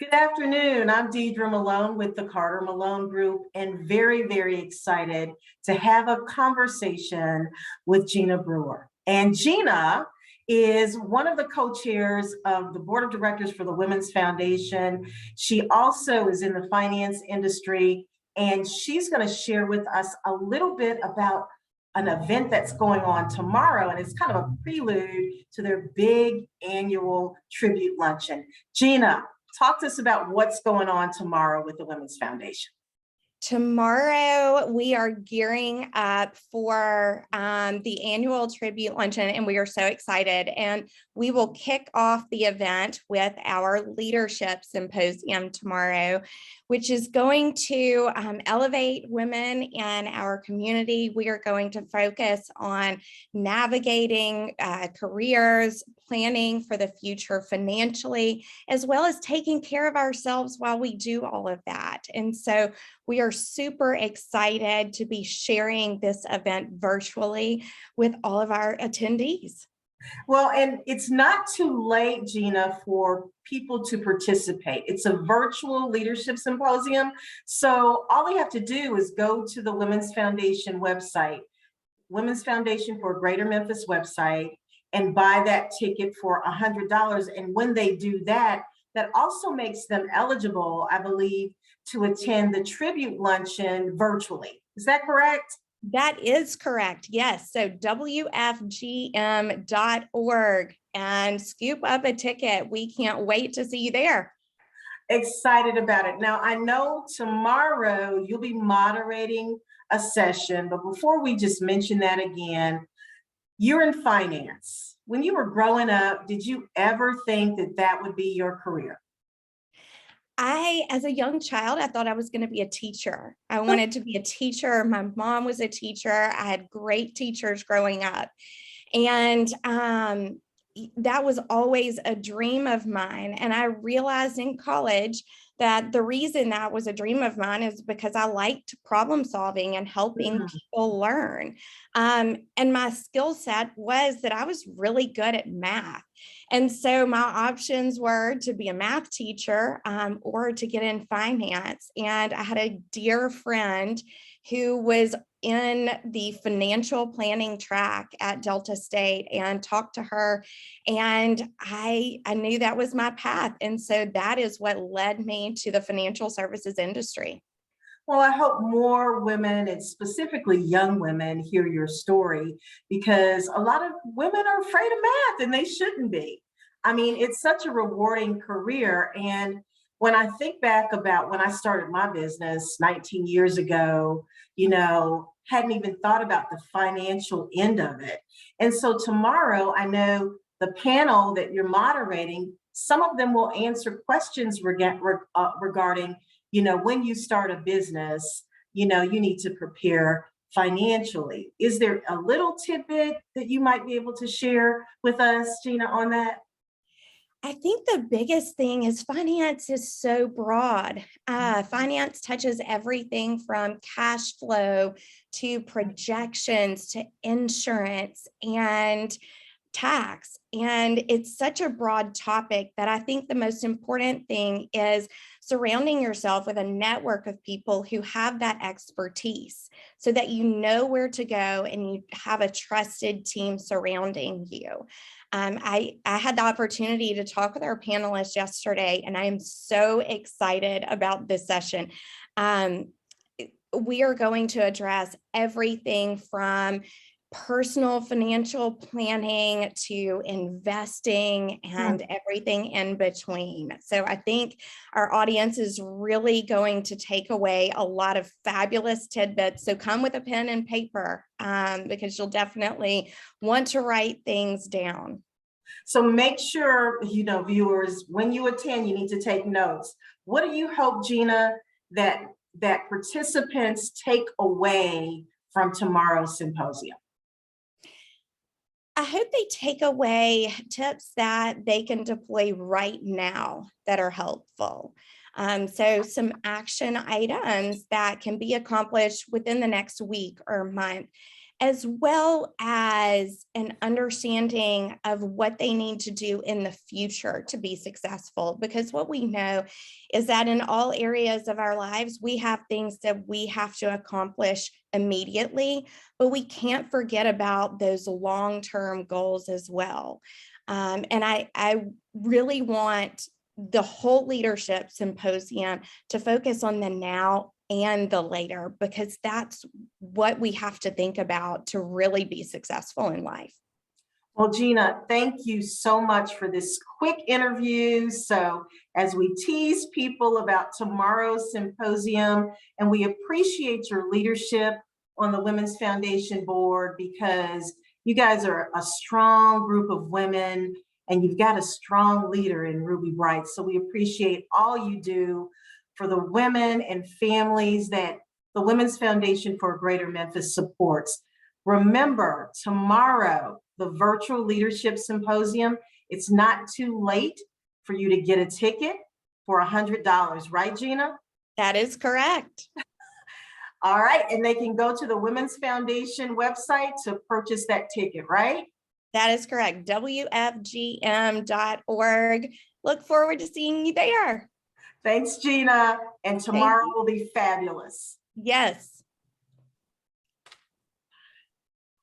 Good afternoon. I'm Deidre Malone with the Carter Malone Group and very excited to have a conversation with Gina Brewer. And Gina is one of the co-chairs of the board of directors for the Women's Foundation. She also is in the finance industry, and she's going to share with us a little bit about an event that's going on tomorrow, and it's kind of a prelude to their big annual tribute luncheon. Gina, talk to us about what's going on tomorrow with the Women's Foundation. Tomorrow, we are gearing up for the annual tribute luncheon, and we are so excited. And we will kick off the event with our leadership symposium tomorrow, which is going to elevate women in our community. We are going to focus on navigating careers, planning for the future financially, as well as taking care of ourselves while we do all of that. And so we are super excited to be sharing this event virtually with all of our attendees. Well, and it's not too late, Gina, for people to participate. It's a virtual leadership symposium. So all you have to do is go to the Women's Foundation website, Women's Foundation for Greater Memphis website, and buy that ticket for $100. And when they do that, that also makes them eligible, I believe, to attend the tribute luncheon virtually. Is that correct? That is correct. Yes. So WFGM.org and scoop up a ticket. We can't wait to see you there. Excited about it. Now, I know tomorrow you'll be moderating a session, but before we just mention that again, you're in finance. When you were growing up, did you ever think that that would be your career? As a young child, I thought I was going to be a teacher. I wanted to be a teacher. My mom was a teacher. I had great teachers growing up. And that was always a dream of mine. And I realized in college that the reason that was a dream of mine is because I liked problem solving and helping people learn. And my skill set was that I was really good at math. And so my options were to be a math teacher or to get in finance. And I had a dear friend who was in the financial planning track at Delta State, and talked to her, and I knew that was my path. And so that is what led me to the financial services industry. Well, I hope more women, and specifically young women, hear your story, because a lot of women are afraid of math, and they shouldn't be. I mean, it's such a rewarding career. And when I think back about when I started my business 19 years ago, hadn't even thought about the financial end of it. And so tomorrow, I know the panel that you're moderating, some of them will answer questions regarding, when you start a business, you need to prepare financially. Is there a little tidbit that you might be able to share with us, Gina, on that? I think the biggest thing is finance is so broad. Finance touches everything from cash flow to projections to insurance and tax. And it's such a broad topic that I think the most important thing is surrounding yourself with a network of people who have that expertise so that you know where to go and you have a trusted team surrounding you. I had the opportunity to talk with our panelists yesterday, and I am so excited about this session. We are going to address everything from personal financial planning to investing and everything in between. So I think our audience is really going to take away a lot of fabulous tidbits. So come with a pen and paper because you'll definitely want to write things down. So make sure, viewers, when you attend, you need to take notes. What do you hope, Gina, that participants take away from tomorrow's symposium? I hope they take away tips that they can deploy right now that are helpful. So some action items that can be accomplished within the next week or month. as well as an understanding of what they need to do in the future to be successful. Because what we know is that in all areas of our lives, we have things that we have to accomplish immediately, but we can't forget about those long-term goals as well. And I really want the whole leadership symposium to focus on the now and the later, because that's what we have to think about to really be successful in life. Well, Gina, thank you so much for this quick interview. So as we tease people about tomorrow's symposium, and we appreciate your leadership on the Women's Foundation board, because you guys are a strong group of women and you've got a strong leader in Ruby Bright. So we appreciate all you do for the women and families that the Women's Foundation for Greater Memphis supports. Remember, tomorrow, the Virtual Leadership Symposium, it's not too late for you to get a ticket for $100, right, Gina? That is correct. All right, and they can go to the Women's Foundation website to purchase that ticket, right? That is correct. WFGM.org. Look forward to seeing you there. Thanks, Gina. And tomorrow will be fabulous. Yes.